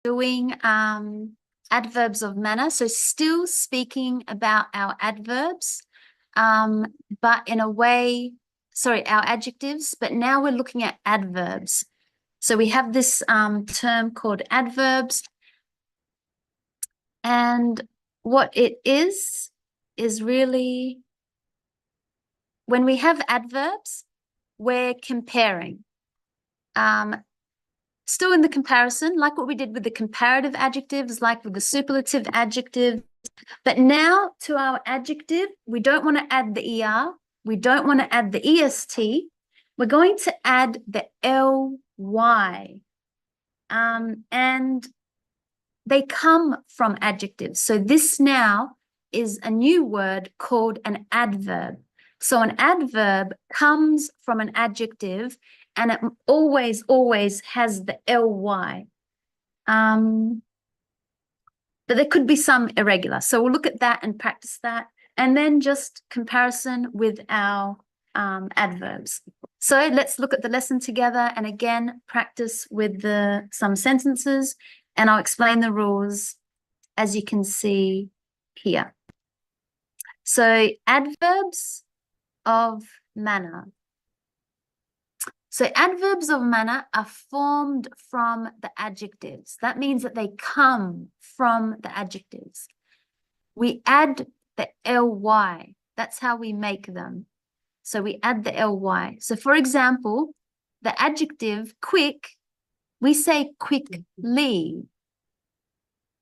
doing adverbs of manner. So still speaking about our adverbs, but in a way, sorry, our adjectives, but now we're looking at adverbs. So we have this term called adverbs. And what it is really, when we have adverbs, we're comparing. Still in the comparison, like what we did with the comparative adjectives, like with the superlative adjective. But now to our adjective, we don't want to add the ER. We don't want to add the EST. We're going to add the LY. And they come from adjectives. So this now is a new word called an adverb. So an adverb comes from an adjective, and it always has the ly. But there could be some irregular. So we'll look at that and practice that, and then just comparison with our adverbs. So let's look at the lesson together, and again, practice with some sentences, and I'll explain the rules as you can see here. So adverbs of manner. So adverbs of manner are formed from the adjectives. That means that they come from the adjectives. We add the ly. That's how we make them. So we add the ly. So for example, the adjective quick, we say quickly.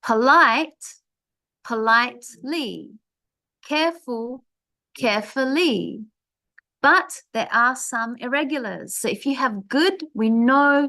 Polite, politely. Careful, carefully. But there are some irregulars. So if you have good, we know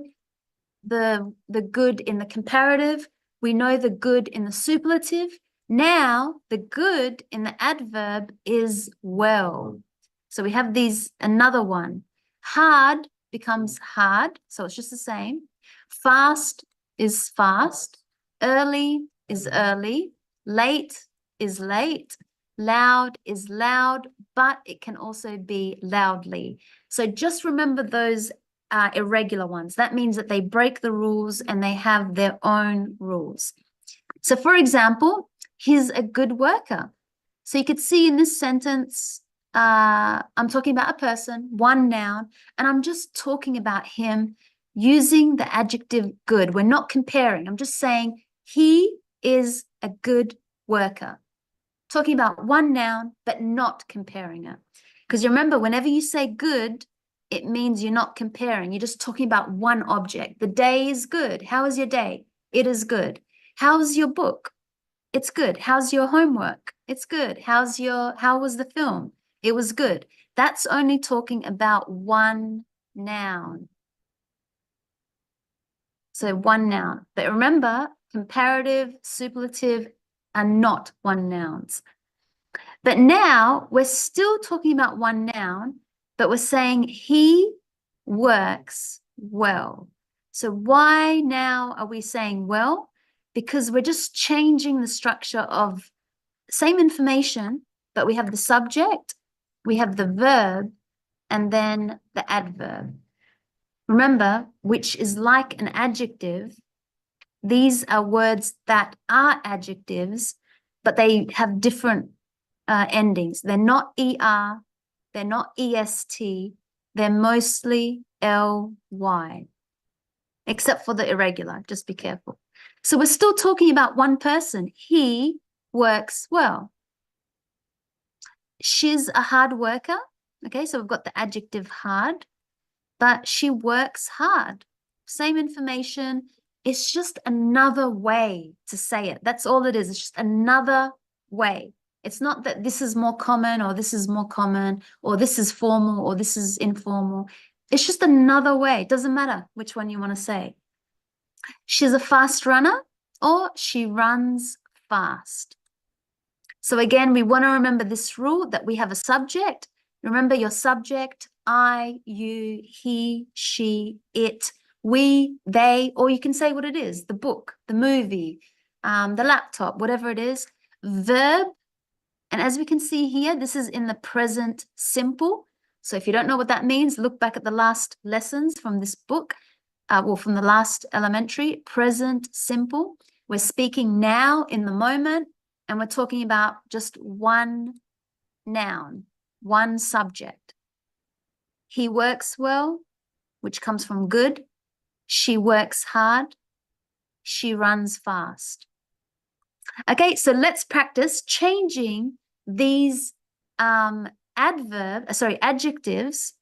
the good in the comparative. We know the good in the superlative. Now, the good in the adverb is well. So we have another one. Hard becomes hard. So it's just the same. Fast is fast. Early is early. Late is late. Loud is loud, but it can also be loudly. So just remember those irregular ones. That means that they break the rules and they have their own rules. So for example, he's a good worker. So you could see in this sentence, I'm talking about a person, one noun, and I'm just talking about him using the adjective good. We're not comparing. I'm just saying he is a good worker. Talking about one noun, but not comparing it. Because you remember, whenever you say good, it means you're not comparing. You're just talking about one object. The day is good. How is your day? It is good. How's your book? It's good. How's your homework? It's good. How was the film? It was good. That's only talking about one noun. So one noun. But remember, comparative, superlative are not one nouns. But now we're still talking about one noun, but we're saying he works well. So why now are we saying well? Because we're just changing the structure of same information, but we have the subject, we have the verb, and then the adverb. Remember, which is like an adjective. These are words that are adjectives, but they have different endings. They're not ER, they're not EST, they're mostly LY, except for the irregular. Just be careful. So we're still talking about one person. He works well. She's a hard worker. Okay, so we've got the adjective hard, but she works hard. Same information. It's just another way to say it. That's all it is. It's just another way. It's not that this is more common or this is more common or this is formal or this is informal. It's just another way. It doesn't matter which one you want to say. She's a fast runner or she runs fast. So again, we want to remember this rule that we have a subject. Remember your subject, I, you, he, she, it, we, they, or you can say what it is, the book, the movie, the laptop, whatever it is. Verb, and as we can see here, this is in the present simple. So if you don't know what that means, look back at the last lessons from this book. well, from the last elementary, present simple. We're speaking now in the moment, and we're talking about just one noun, one subject. He works well, which comes from good. She works hard. She runs fast. Okay, so let's practice changing these adjectives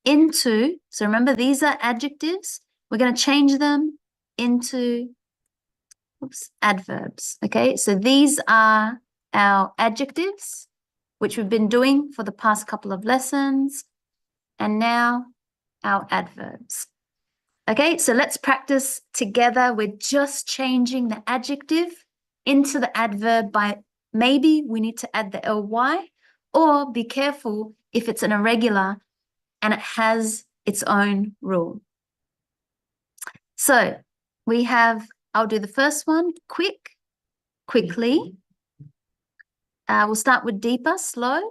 into, so remember, these are adjectives. We're going to change them into adverbs. Okay, so these are our adjectives, which we've been doing for the past couple of lessons, and now our adverbs. Okay, so let's practice together. We're just changing the adjective into the adverb by, maybe we need to add the ly, or be careful if it's an irregular and it has its own rule. So we have, I'll do the first one, quickly. We'll start with deeper, slowly,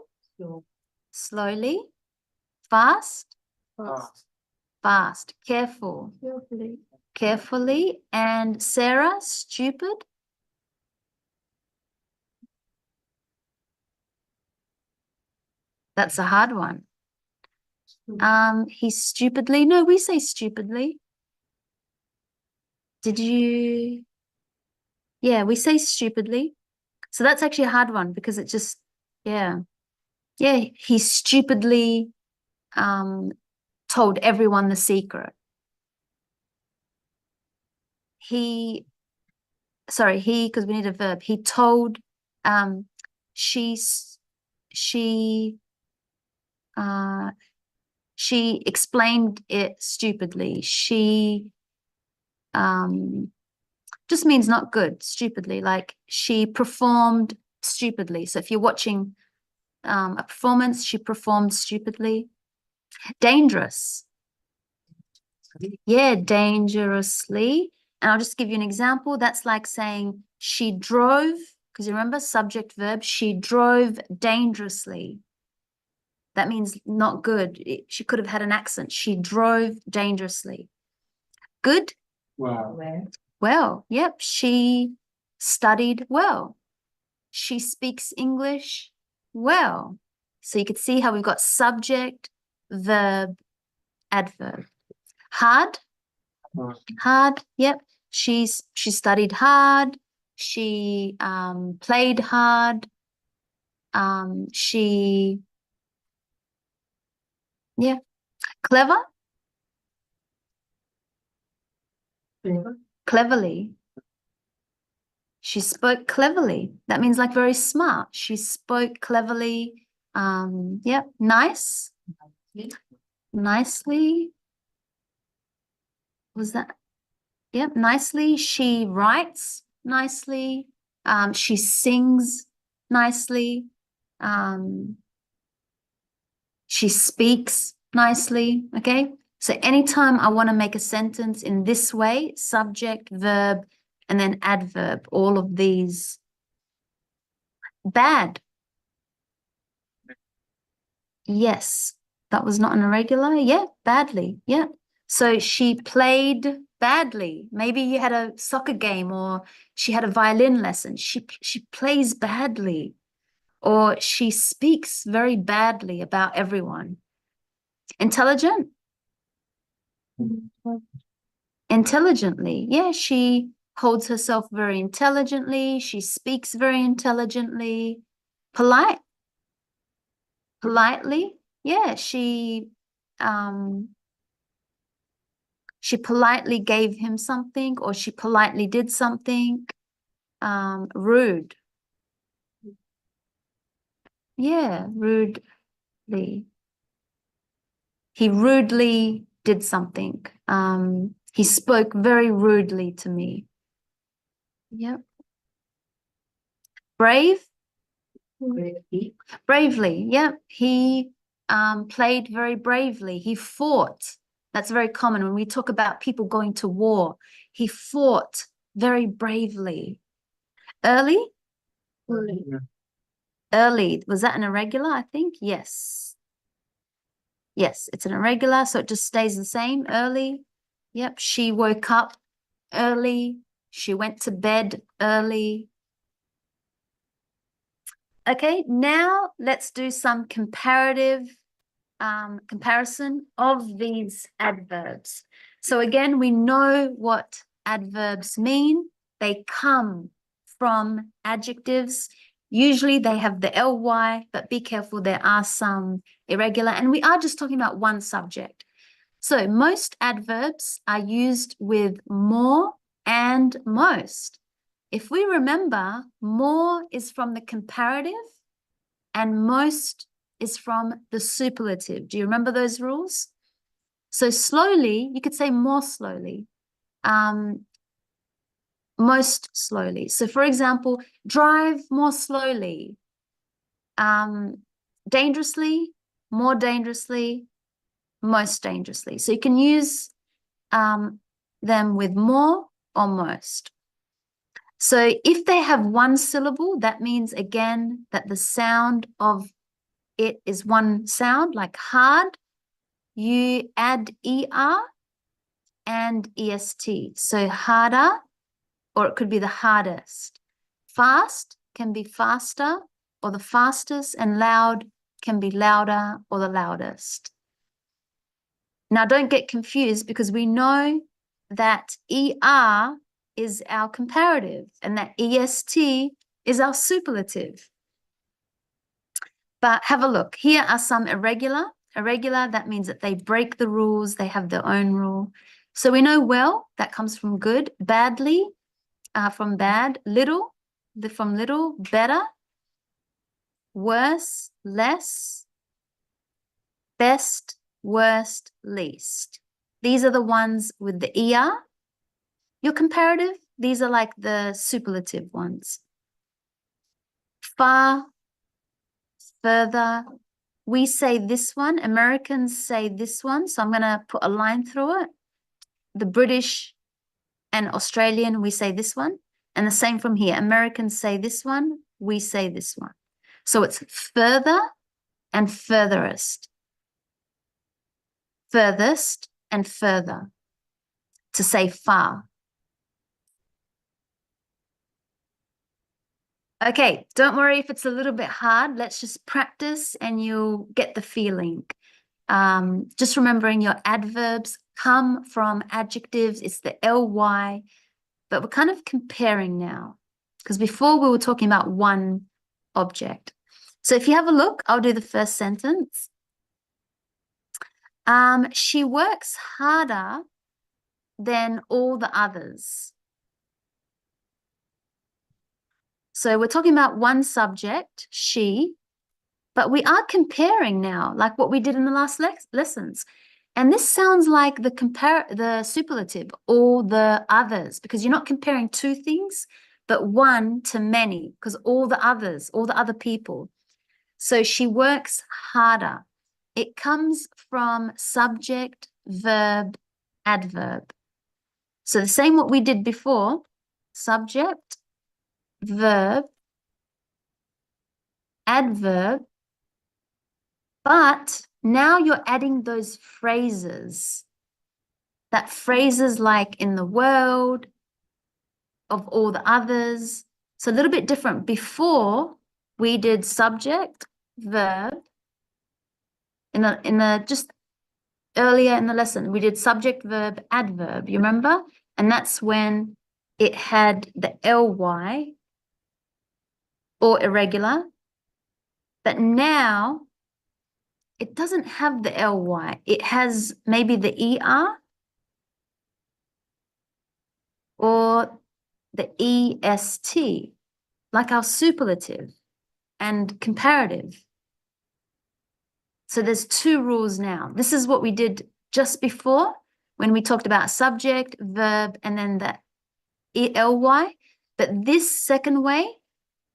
fast, careful, carefully, and Sarah, stupid. That's a hard one. He's stupidly. No, we say stupidly. Did you? Yeah, we say stupidly. So that's actually a hard one because it just, yeah. Yeah, he stupidly told everyone the secret. Because we need a verb. He told, she explained it stupidly. She just means not good, stupidly, like she performed stupidly. So if you're watching a performance, she performed stupidly. Dangerous. Yeah, dangerously. And I'll just give you an example. That's like saying she drove, because you remember subject verb, she drove dangerously. That means not good. She could have had an accent. She drove dangerously. Good? Wow. Well, yep. She studied well. She speaks English well. So you could see how we've got subject, verb, adverb. Hard? Hard, yep. She studied hard. She played hard. Yeah. Clever? Cleverly. She spoke cleverly. That means like very smart. She spoke cleverly. Yep. Nice. Nicely. Was that? Yep. Nicely. She writes nicely. She sings nicely. She speaks nicely. Okay. So anytime I want to make a sentence in this way, subject, verb, and then adverb, all of these. Bad. Yes. That was not an irregular. Yeah. Badly. Yeah. So she played badly. Maybe you had a soccer game or she had a violin lesson. She plays badly, or she speaks very badly about everyone. Intelligent. Intelligently. Yeah, she holds herself very intelligently. She speaks very intelligently. Polite. Politely. Yeah, she politely gave him something, or she politely did something. Rude. Yeah, rudely. He rudely did something. He spoke very rudely to me. Yep. Brave. Bravely. Yep. He played very bravely. He fought. That's very common when we talk about people going to war. He fought very bravely. Early. Early. Was that an irregular? I think yes. Yes, it's an irregular, so it just stays the same. Early. Yep, she woke up early. She went to bed early. Okay, now let's do some comparative comparison of these adverbs. So again, we know what adverbs mean. They come from adjectives. Usually they have the ly, but be careful, there are some irregular, and we are just talking about one subject. So most adverbs are used with more and most. If we remember, more is from the comparative and most is from the superlative. Do you remember those rules? So slowly, you could say more slowly, most slowly. So for example, drive more slowly, dangerously, more dangerously, most dangerously. So you can use them with more or most. So if they have one syllable, that means again that the sound of it is one sound, like hard. You add er and est. So harder, or it could be the hardest. Fast can be faster or the fastest, and loud can be louder or the loudest. Now, don't get confused, because we know that er is our comparative and that est is our superlative. But have a look. Here are some irregular. Irregular, that means that they break the rules. They have their own rule. So we know well, that comes from good. Badly, from bad. Little, from little. Better. Worse, less. Best, worst, least. These are the ones with the er. Your comparative, these are like the superlative ones. Far, further. We say this one. Americans say this one. So I'm going to put a line through it. The British and Australian, we say this one. And the same from here. Americans say this one. We say this one. So it's further and furthest. Furthest and further. To say far. Okay, don't worry if it's a little bit hard. Let's just practice and you'll get the feeling. Just remembering your adverbs come from adjectives. It's the ly, but we're kind of comparing now, because before we were talking about one object. So if you have a look, I'll do the first sentence. She works harder than all the others. So we're talking about one subject, she, but we are comparing now, like what we did in the last lessons. And this sounds like the superlative, all the others, because you're not comparing two things, but one to many, because all the others, all the other people. So she works harder. It comes from subject, verb, adverb. So the same what we did before, subject, verb, adverb, but now you're adding those phrases. That phrases like in the world, of all the others. So a little bit different. Before we did subject, verb. In the just earlier in the lesson, we did subject, verb, adverb. You remember? And that's when it had the ly or irregular. But now it doesn't have the ly. It has maybe the er or the est, like our superlative and comparative. So there's two rules now. This is what we did just before when we talked about subject, verb, and then the ly. But this second way,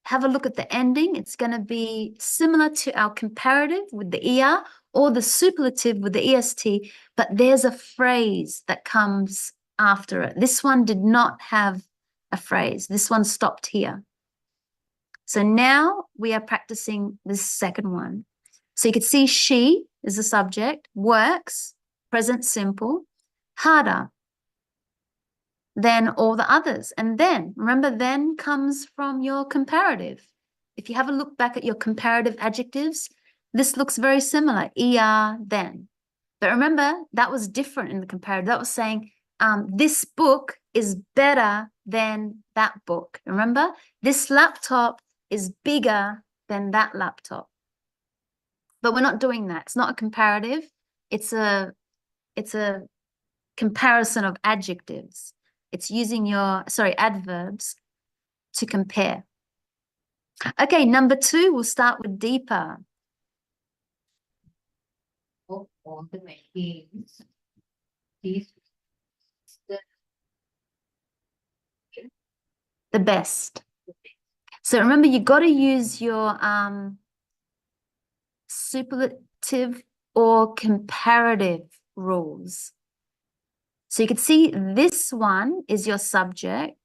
have a look at the ending. It's going to be similar to our comparative with the er or the superlative with the est, but there's a phrase that comes after it. This one did not have a phrase. This one stopped here. So now we are practicing this second one. So you can see she is the subject, works, present simple, harder. than all the others. And then, remember, then comes from your comparative. If you have a look back at your comparative adjectives, this looks very similar, er, then. But remember, that was different in the comparative. That was saying, this book is better than that book. Remember, this laptop is bigger than that laptop. But we're not doing that. It's not a comparative. It's a comparison of adjectives. It's using your, adverbs to compare. Okay, number 2, we'll start with deeper. The best. So remember, you got to use your superlative or comparative rules. So you can see this one is your subject,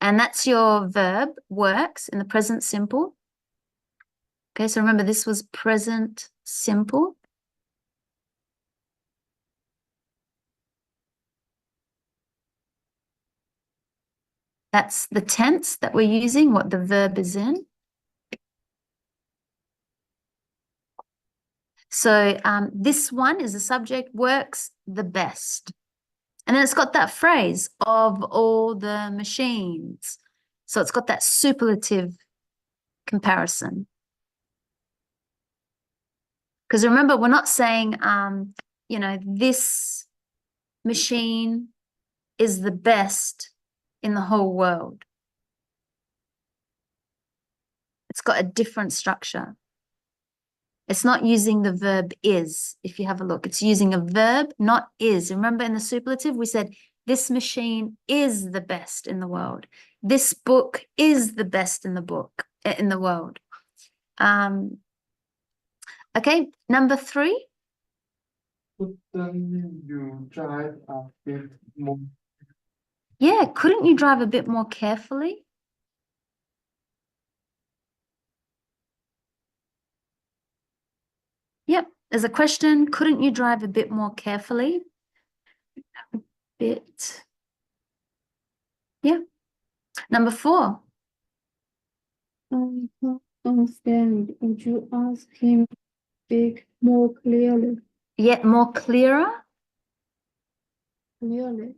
and that's your verb, works, in the present simple. Okay, so remember, this was present simple. That's the tense that we're using, what the verb is in. So this one is the subject, works the best. And then it's got that phrase, of all the machines. So it's got that superlative comparison. Because remember, we're not saying, you know, this machine is the best in the whole world. It's got a different structure. It's not using the verb is, if you have a look. It's using a verb, not is. Remember, in the superlative, we said, this machine is the best in the world. This book is the best in the world. Okay, number 3. Couldn't you drive a bit more? Yeah, couldn't you drive a bit more carefully? Yep, there's a question. Couldn't you drive a bit more carefully? A bit. Yeah. Number 4. I don't understand. Would you ask him to speak more clearly? Yeah, more clearer? Clearly.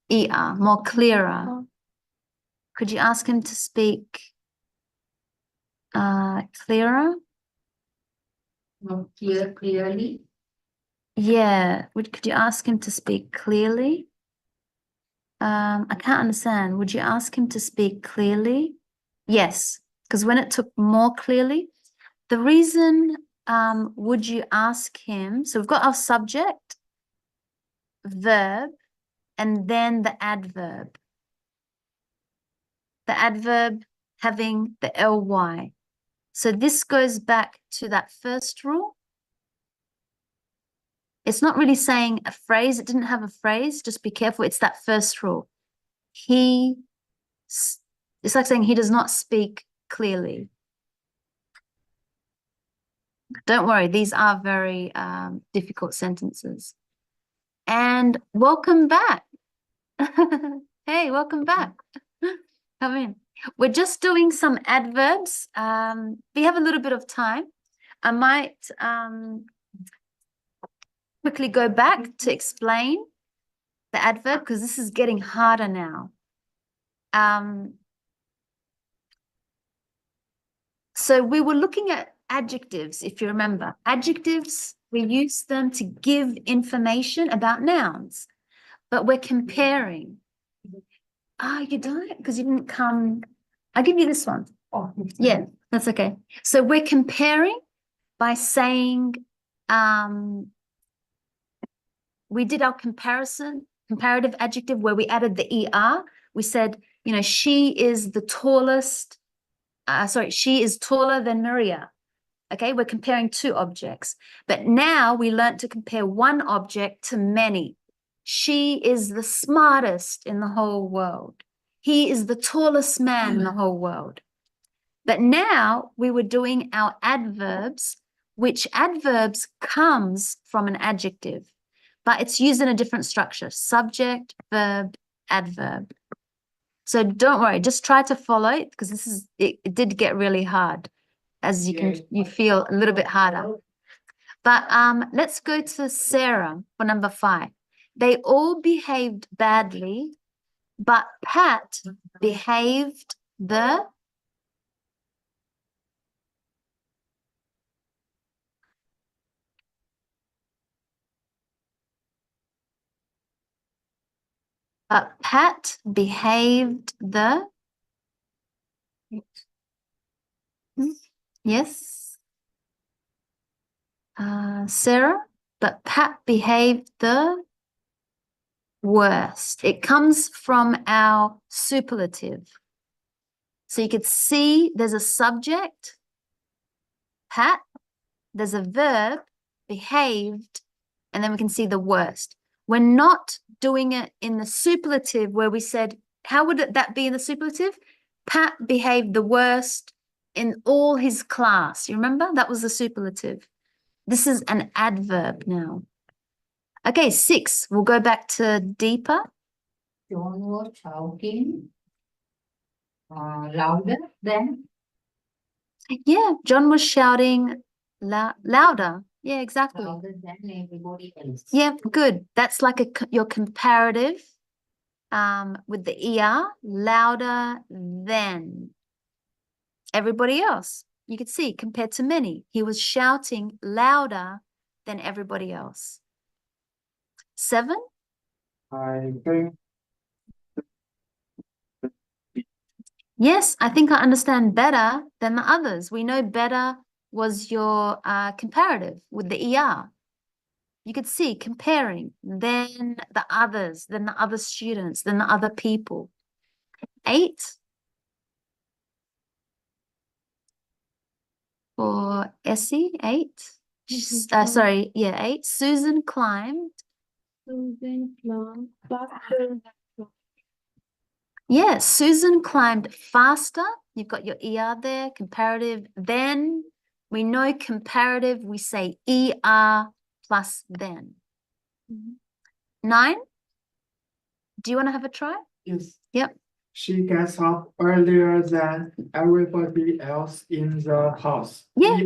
More clearer. Could you ask him to speak clearer? More clearly. Yeah. Could you ask him to speak clearly? I can't understand. Would you ask him to speak clearly? Yes, because when it took more clearly, the reason would you ask him, so we've got our subject, verb, and then the adverb. The adverb having the ly. So this goes back to that first rule. It's not really saying a phrase. It didn't have a phrase. Just be careful. It's that first rule. It's like saying he does not speak clearly. Don't worry. These are very difficult sentences. And welcome back. Hey, welcome back. Come in. We're just doing some adverbs. We have a little bit of time. I might quickly go back to explain the adverb because this is getting harder now. So we were looking at adjectives, if you remember. Adjectives, we use them to give information about nouns, but we're comparing. You don't? Because you didn't come. I'll give you this one. Oh, yeah, that's okay. So we're comparing by saying, we did our comparative adjective where we added the er. We said, you know, she is the tallest. She is taller than Maria. Okay, we're comparing 2 objects. But now we learned to compare one object to many. She is the smartest in the whole world. He is the tallest man in the whole world. But now we were doing our adverbs, which adverbs comes from an adjective, but it's used in a different structure, subject, verb, adverb. So don't worry, just try to follow it because it did get really hard, as you feel a little bit harder. But let's go to Sarah for number 5. They all behaved badly, but Pat behaved yes. Sarah, but Pat behaved the worst. It comes from our superlative. So you could see there's a subject, Pat, there's a verb, behaved, and then we can see the worst. We're not doing it in the superlative where we said, how would that be in the superlative? Pat behaved the worst in all his class. You remember? That was the superlative. This is an adverb now. Okay, 6. We'll go back to deeper. John was shouting louder than Yeah, John was shouting louder. Yeah, exactly. everybody else. Yeah, good. That's like your comparative with the ER, louder than everybody else. You could see compared to many, he was shouting louder than everybody else. 7. I think Yes, I think I understand better than the others. We know better was your comparative with the ER. You could see comparing, then the others, then the other students, then the other people. 8. For Essie, 8. Sorry, yeah, 8. Susan climbed. Faster. Yeah, Susan climbed faster. You've got your ER there, comparative. Then we know comparative, we say ER plus then. 9. Do you want to have a try? yes. Yep. She gets up earlier than everybody else in the house. Yeah.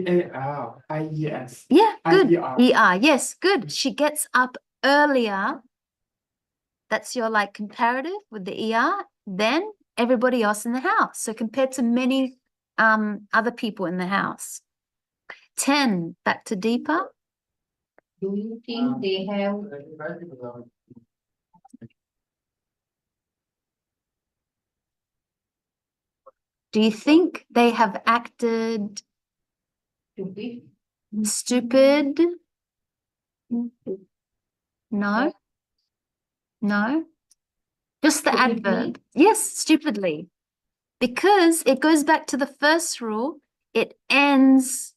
EALIES. Yeah, good. IER. ER, yes, good. She gets up earlier. That's your like comparative with the ER, then everybody else in the house. So compared to many other people in the house. 10, back to deeper. Do you think they have Do you think they have acted to be stupid? No. No. Just the Stupidly? adverb. Yes, stupidly. Because it goes back to the first rule, it ends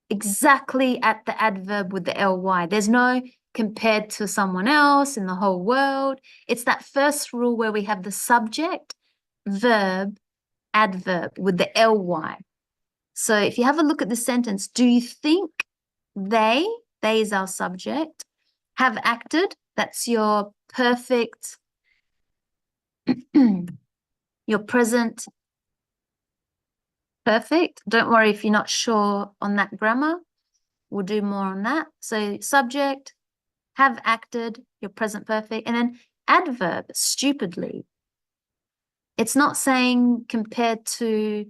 exactly at the adverb with the ly. There's no compared to someone else in the whole world. It's that first rule where we have the subject, verb, adverb with the ly. So if you have a look at the sentence, do you think they is our subject, have acted? That's your perfect, your present perfect. Don't worry if you're not sure on that grammar. We'll do more on that. So subject, have acted, your present perfect, and then adverb, stupidly. It's not saying compared to,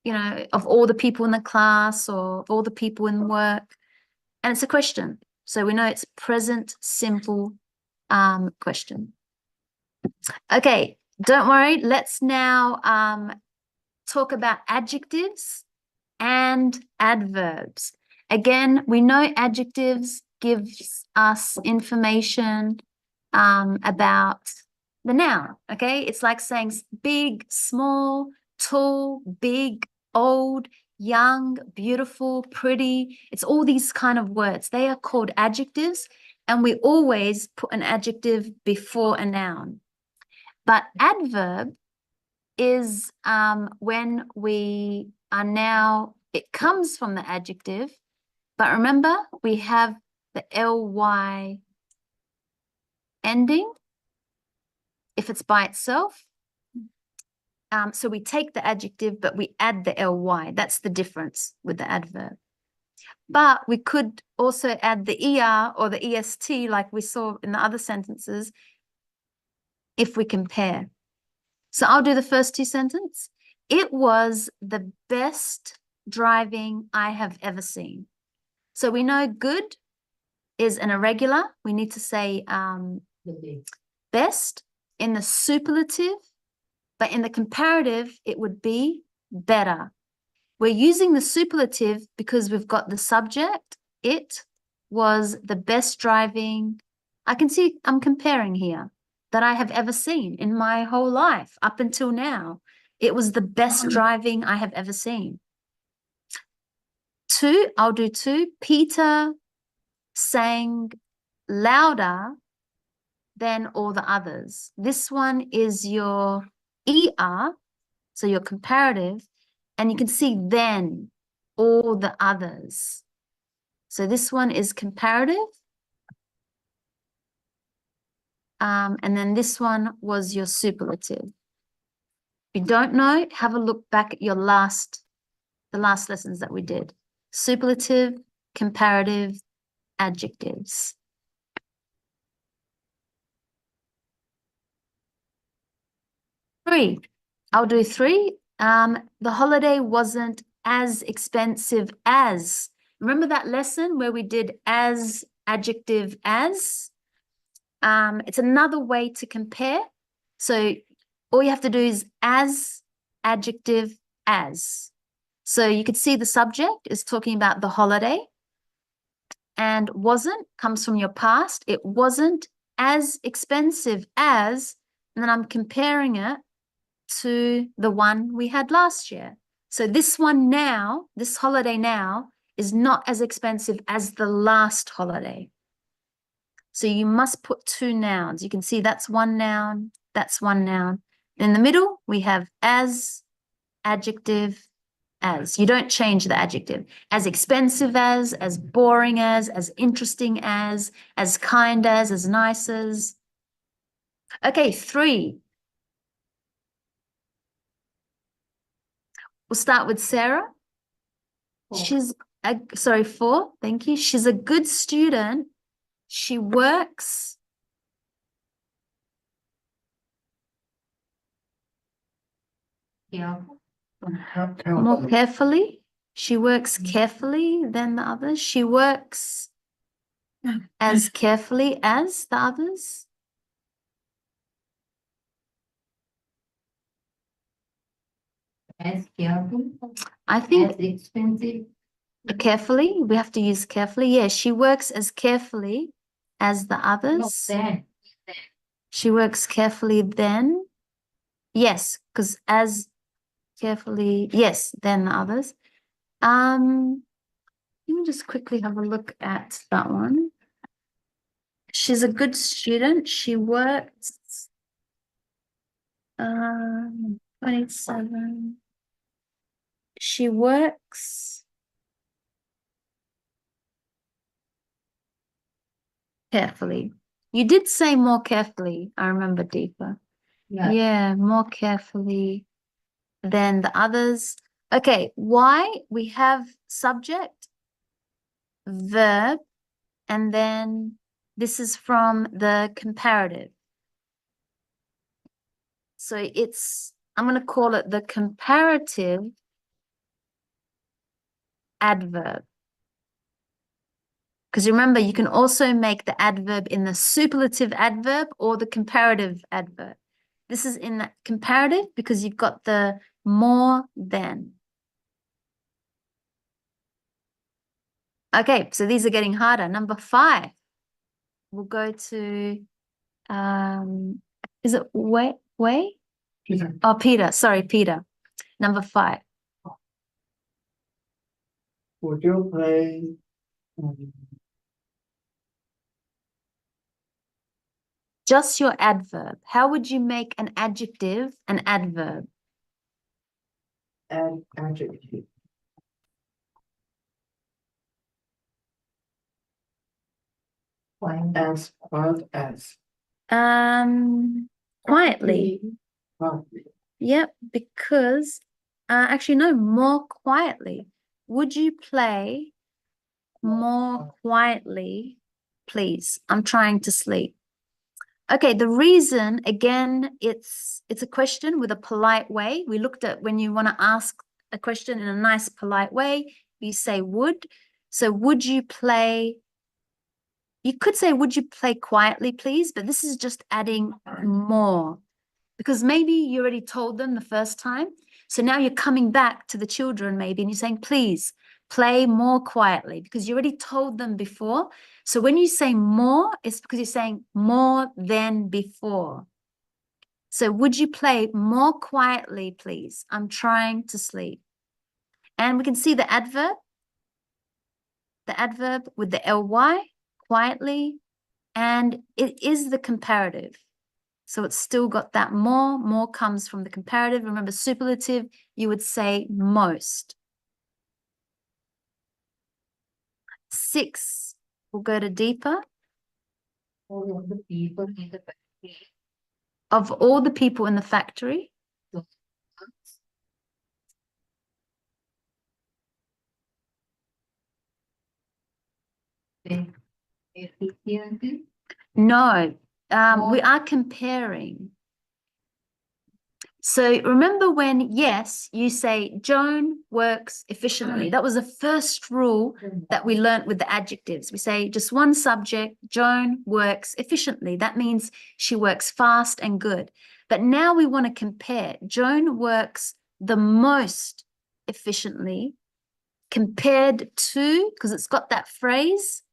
you know, of all the people in the class or of all the people in work. And it's a question. So we know it's present simple question. Okay, don't worry. Let's now talk about adjectives and adverbs. Again, we know adjectives gives us information about the noun, okay? It's like saying big, small, tall, big, old, young, beautiful, pretty. It's all these kind of words. They are called adjectives, and we always put an adjective before a noun. But adverb is when we are now, it comes from the adjective, but remember we have the ly ending. if it's by itself. So we take the adjective, but we add the ly. That's the difference with the adverb. But we could also add the er or the est, like we saw in the other sentences, if we compare. So I'll do the first two sentences. It was the best driving I have ever seen. So we know good is an irregular. We need to say best in the superlative, but in the comparative, it would be better. We're using the superlative because we've got the subject. It was the best driving. I can see I'm comparing here that I have ever seen in my whole life up until now. It was the best driving I have ever seen. Two, I'll do two. Peter sang louder than all the others. This one is your ER, so your comparative, and you can see then all the others. So this one is comparative. And then this one was your superlative. If you don't know, have a look back at the last lessons that we did. Superlative, comparative, adjectives. Three. I'll do three. The holiday wasn't as expensive as. Remember that lesson where we did as, adjective, as? It's another way to compare. So all you have to do is as, adjective, as. So you could see the subject is talking about the holiday, and wasn't comes from your past. It wasn't as expensive as, and then I'm comparing it to the one we had last year. So this one now, this holiday now, is not as expensive as the last holiday. So you must put two nouns. You can see that's one noun, that's one noun. In the middle, we have as, adjective, as. You don't change the adjective. As expensive as boring as interesting as kind as nice as. Okay, three. We'll start with Sarah. Four. Four, thank you. She's a good student. She works Yeah. more carefully. She works carefully than the others. She works as carefully as the others. As careful, I think as expensive. carefully, we have to use carefully. Yeah, she works as carefully as the Not others. that. She works carefully then. Yes, because as carefully, yes, than the others. Let me just quickly have a look at that one. She's a good student. She works 27. She works carefully. You did say more carefully, I remember, Deepa. Yeah. Yeah, more carefully than the others. Okay, why? We have subject, verb, and then this is from the comparative. So I'm going to call it the comparative adverb. Because remember, you can also make the adverb in the superlative adverb or the comparative adverb. This is in the comparative because you've got the more than. Okay, so these are getting harder. Number 5. We'll go to, is it Way? Peter. Oh, Peter. Sorry, Peter. Number 5. Would you play Just your adverb. How would you make an adjective an adverb? an adjective? Why? As what as? Quietly. Quietly. Yep, because actually no, more quietly. Would you play more quietly, please? I'm trying to sleep. Okay, the reason, again, it's a question with a polite way. We looked at when you want to ask a question in a nice polite way, you say would. So would you play, you could say would you play quietly, please? But this is just adding more because maybe you already told them the first time. So now you're coming back to the children maybe and you're saying, please play more quietly because you already told them before. So when you say more, it's because you're saying more than before. So would you play more quietly, please? I'm trying to sleep. And we can see the adverb with the ly, quietly, and it is the comparative. So it's still got that more comes from the comparative. Remember, superlative, you would say most. 6, we'll go to deeper. All of the people in the factory. Of all the people in the factory, They efficiently. no, we More. are comparing. So remember when, yes, you say Joan works efficiently. That was the first rule that we learnt with the adjectives. We say just one subject, Joan works efficiently. That means she works fast and good. But now we want to compare. Joan works the most efficiently compared to, because it's got that phrase,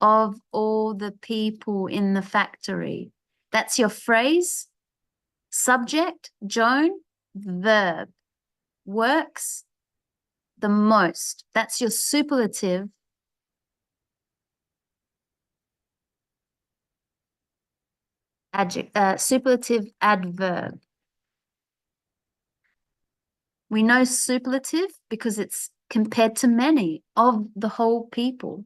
of all the people in the factory. That's your phrase. Subject, Joan, verb, works the most. That's your superlative. Superlative adverb. We know superlative because it's compared to many of the whole people.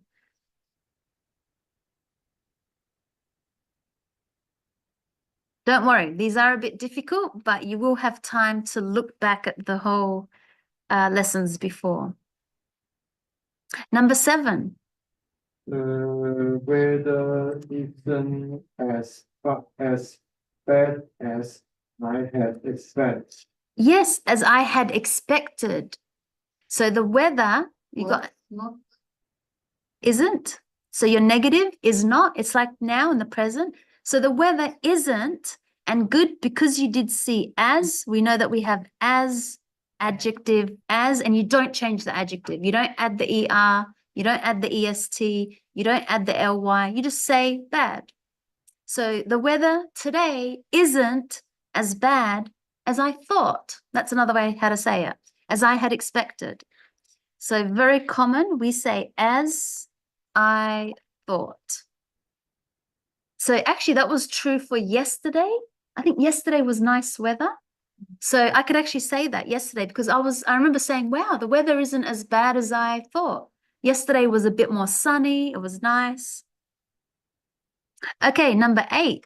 Don't worry, these are a bit difficult, but you will have time to look back at the whole lessons before. Number 7. Weather isn't as bad as I had expected. Yes, as I had expected. So the weather, you got Not isn't. So your negative is not. It's like now in the present. So the weather isn't, and good because you did see as. We know that we have as, adjective, as, and you don't change the adjective. You don't add the er, you don't add the est, you don't add the ly. You just say bad. So the weather today isn't as bad as I thought. That's another way how to say it. As I had expected. So very common, we say as I thought. So actually that was true for yesterday. I think yesterday was nice weather. So I could actually say that yesterday because I remember saying, wow, the weather isn't as bad as I thought. Yesterday was a bit more sunny. It was nice. Okay, number 8.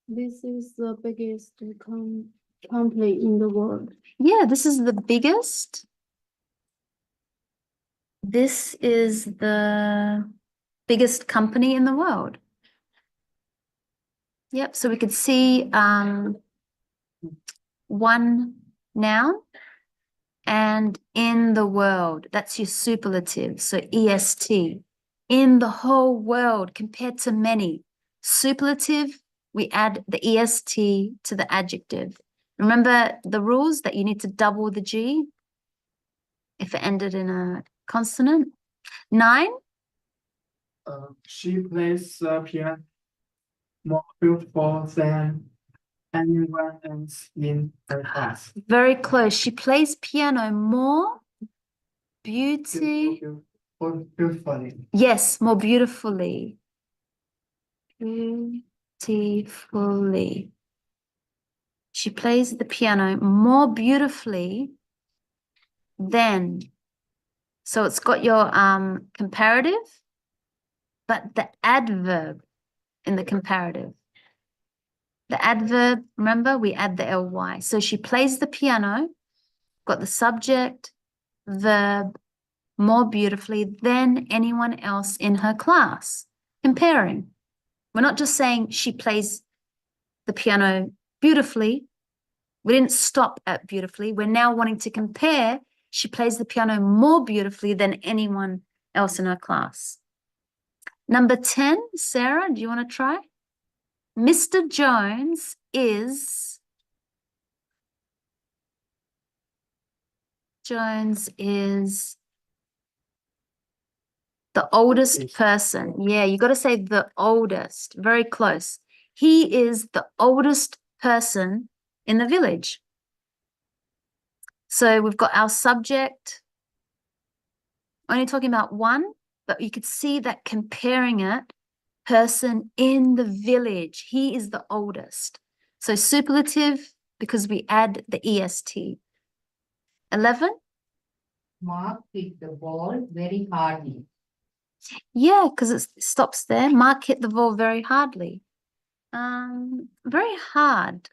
This is the biggest company in the world. Yeah, this is the biggest. This is the biggest company in the world. Yep, so we could see one noun and in the world. That's your superlative. So est. In the whole world compared to many. Superlative, we add the est to the adjective. Remember the rules that you need to double the G if it ended in a consonant. 9. She plays the piano more beautiful than anyone else in her class. Very close. She plays piano more Beautifully. Yes, more beautifully. Beautifully. She plays the piano more beautifully than. So it's got your comparative, but the adverb in the comparative. The adverb, remember, we add the ly. So she plays the piano, got the subject, verb, more beautifully than anyone else in her class. Comparing. We're not just saying she plays the piano beautifully. We didn't stop at beautifully. We're now wanting to compare. She plays the piano more beautifully than anyone else in her class. Number 10, Sarah, do you want to try? Mr. Jones is the oldest person. Yeah, you got to say the oldest. Very close. He is the oldest person in the village. So we've got our subject, only talking about one, but you could see that comparing it, person in the village, he is the oldest. So superlative, because we add the est. 11. Mark hit the ball very hardly. Yeah, because it stops there. Mark hit the ball very hardly. Very hard.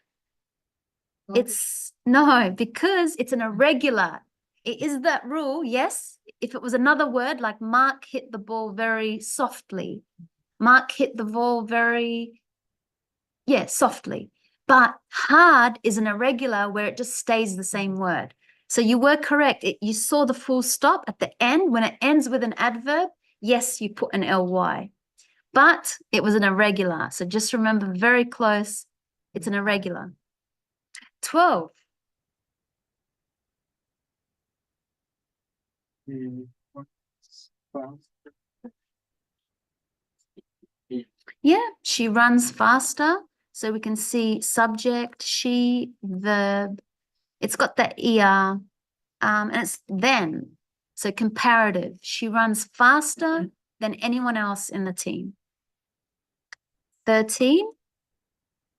It's no, because it's an irregular. It is that rule, yes. If it was another word like Mark hit the ball very softly. Mark hit the ball very, yeah, softly. But hard is an irregular where it just stays the same word. So you were correct. You saw the full stop at the end. When it ends with an adverb, yes, you put an ly. But it was an irregular. So just remember, very close. It's an irregular. 12. Yeah, she runs faster. So we can see subject, she, verb. It's got that er, and it's then. So comparative. She runs faster than anyone else in the team. 13.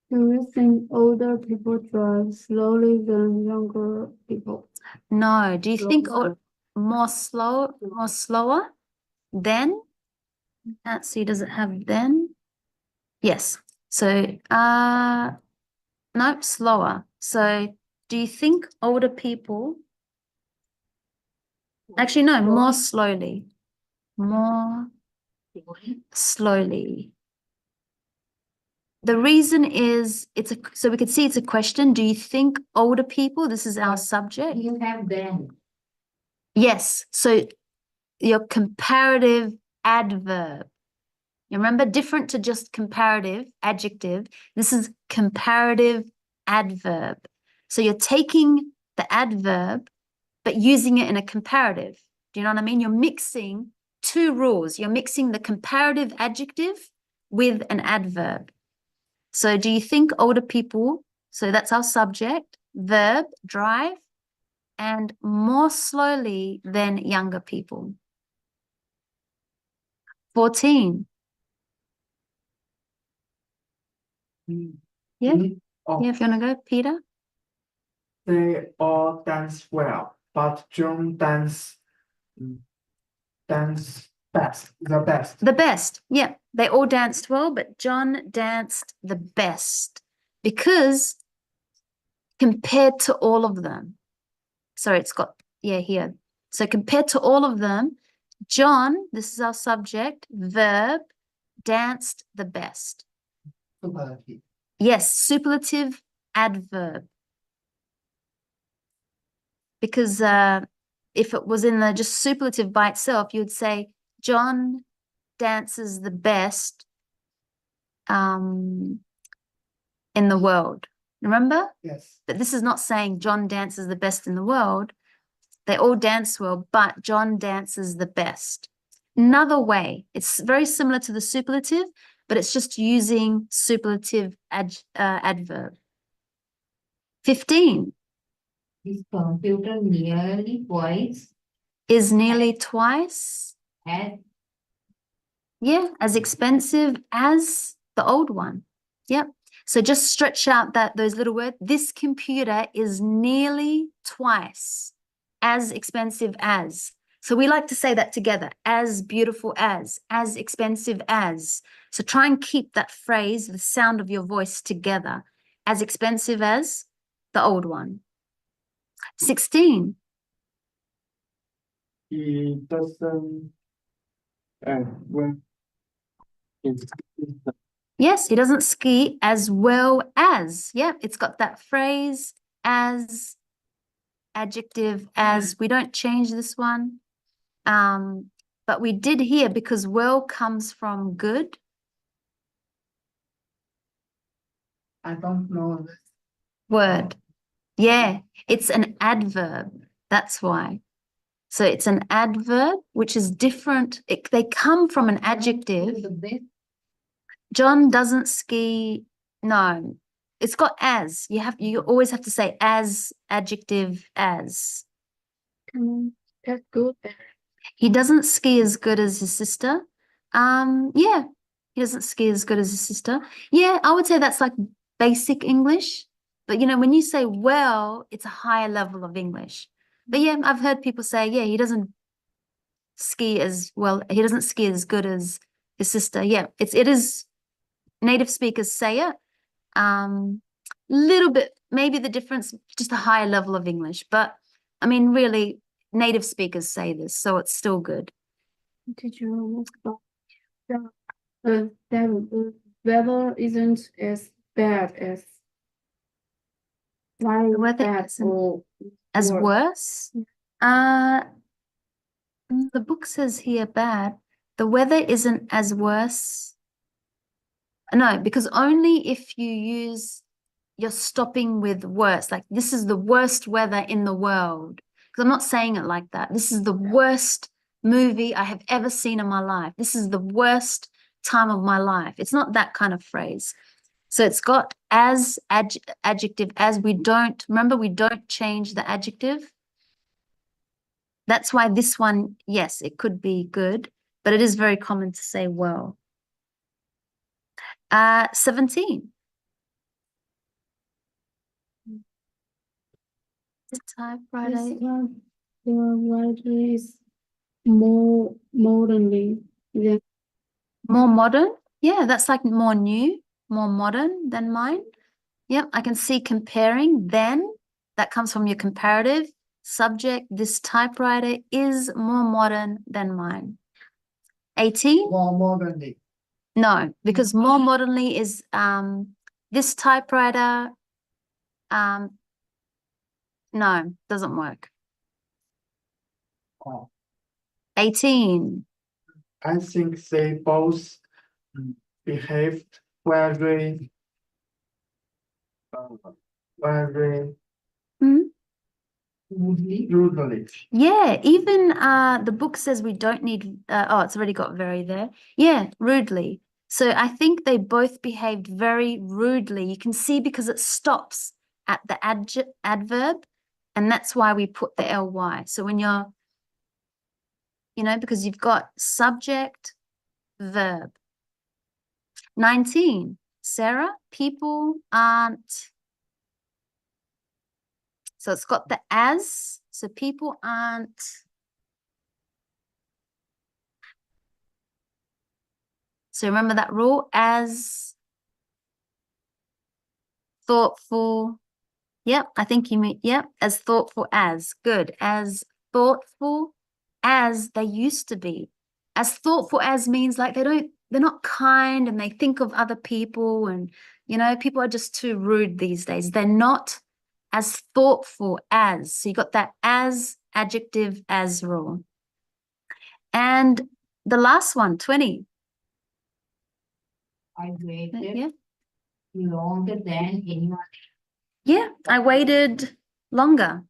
Do you think older people drive slowly than younger people? No. Do you think Slower. more slower than? Let's see, does it have then? Yes. So nope, slower. So do you think older people actually no, more slowly. More slowly. The reason is so we could see it's a question. Do you think older people, this is our subject? You have then. Yes. So your comparative adverb. You remember, different to just comparative adjective. This is comparative adverb. So you're taking the adverb, but using it in a comparative. Do you know what I mean? You're mixing two rules. You're mixing the comparative adjective with an adverb. So do you think older people, so that's our subject, verb, drive, and more slowly than younger people? 14. Yeah. Oh, Yeah, if you want to go, Peter. they all dance well, but John dance best, the best. The best. Yeah, they all danced well, but John danced the best because compared to all of them. Sorry, it's got, yeah, here. So compared to all of them, John, this is our subject, verb, danced the best. Superlative. Yes, superlative adverb. Because if it was in the just superlative by itself, you would say John dances the best in the world. Remember? Yes. But this is not saying John dances the best in the world. They all dance well, but John dances the best. Another way, it's very similar to the superlative, but it's just using superlative adverb. 15 His computer nearly twice is nearly twice, as yeah, as expensive as the old one. Yep. So just stretch out those little words. This computer is nearly twice as expensive as. So we like to say that together, as beautiful as expensive as. So try and keep that phrase, the sound of your voice together. As expensive as the old one. 16. He doesn't when it's Yes, he doesn't ski as well as. Yeah, it's got that phrase as, adjective as. We don't change this one. But we did here because well comes from good. I don't know this. Word. Yeah, it's an adverb. That's why. So it's an adverb, which is different. They come from an adjective. John doesn't ski. No, it's got as. You always have to say as, adjective, as. That's good. He doesn't ski as good as his sister. Yeah, he doesn't ski as good as his sister. Yeah, I would say that's like basic English. But when you say well, it's a higher level of English. But yeah, I've heard people say, yeah, he doesn't ski as well. He doesn't ski as good as his sister. Yeah, it is native speakers say it. Little bit, maybe the difference, just a higher level of English. But I mean, really, native speakers say this, so it's still good. Did you know that the weather isn't as bad as why The weather bad isn't or as worse? worse. The book says here bad. The weather isn't as worse. No, because only if you use, you're stopping with worse. Like this is the worst weather in the world. Because I'm not saying it like that. This is the worst movie I have ever seen in my life. This is the worst time of my life. It's not that kind of phrase. So it's got as adjective as. We don't change the adjective. That's why this one, yes, it could be good, but it is very common to say well. 17. The typewriter. This one, the writer is more modernly than More modern? Yeah, that's like more new, more modern than mine. Yep, I can see comparing then. That comes from your comparative subject. This typewriter is more modern than mine. 18? More modernly. No, because more modernly is this typewriter. No, doesn't work. Oh, 18. I think they both behaved very very Hmm? rudely. Yeah, even the book says we don't need oh, it's already got very there. Yeah, rudely. So I think they both behaved very rudely. You can see because it stops at the adverb, and that's why we put the ly. So when you're, because you've got subject, verb. 19. Sarah, people aren't. So it's got the as. So people aren't. So remember that rule, as thoughtful. Yep, I think you mean, yep, as thoughtful as. Good. As thoughtful as they used to be. As thoughtful as means like they're not kind and they think of other people, and people are just too rude these days. They're not as thoughtful as. So you got that as, adjective, as rule. And the last one, 20. I waited Yeah. longer than anyone. Yeah, I waited longer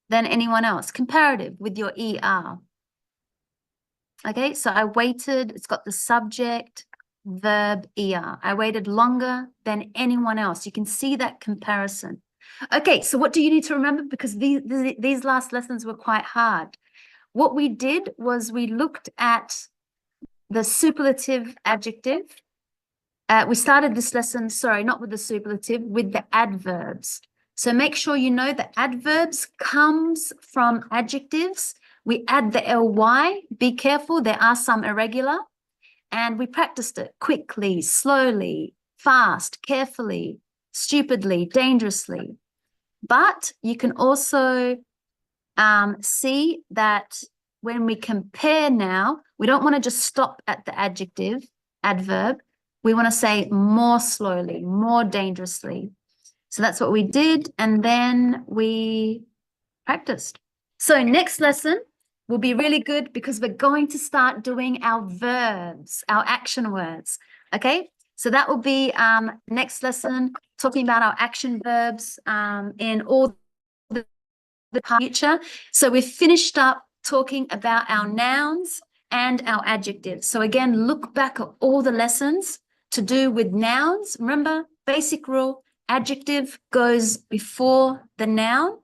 than anyone else. Comparative with your ER. Okay, so I waited, it's got the subject, verb, ER. I waited longer than anyone else. You can see that comparison. Okay, so what do you need to remember? Because these last lessons were quite hard. What we did was we looked at the superlative adjective. We started this lesson, sorry, not with the superlative, with the adverbs. So make sure you know that adverbs comes from adjectives, we add the ly. Be careful, there are some irregular. And we practiced it quickly, slowly, fast, carefully, stupidly, dangerously. But you can also see that when we compare now, we don't want to just stop at the adjective, adverb. We want to say more slowly, more dangerously. So that's what we did. And then we practiced. So next lesson will be really good because we're going to start doing our verbs, our action words. Okay, so that will be next lesson, talking about our action verbs in all the future. So we've finished up talking about our nouns and our adjectives. So again, look back at all the lessons to do with nouns. Remember, basic rule, adjective goes before the noun.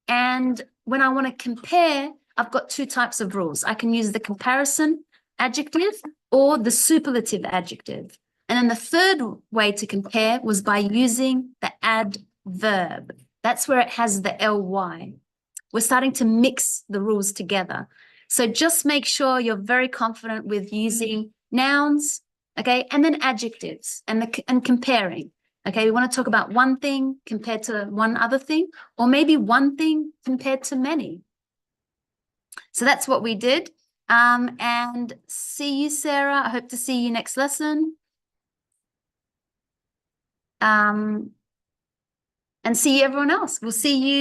And when I want to compare, I've got two types of rules. I can use the comparison adjective or the superlative adjective. And then the third way to compare was by using the adverb. That's where it has the ly. We're starting to mix the rules together. So just make sure you're very confident with using nouns, okay, and then adjectives and comparing. Okay, we want to talk about one thing compared to one other thing, or maybe one thing compared to many. So that's what we did. And see you, Sarah. I hope to see you next lesson. And see you, everyone else. We'll see you.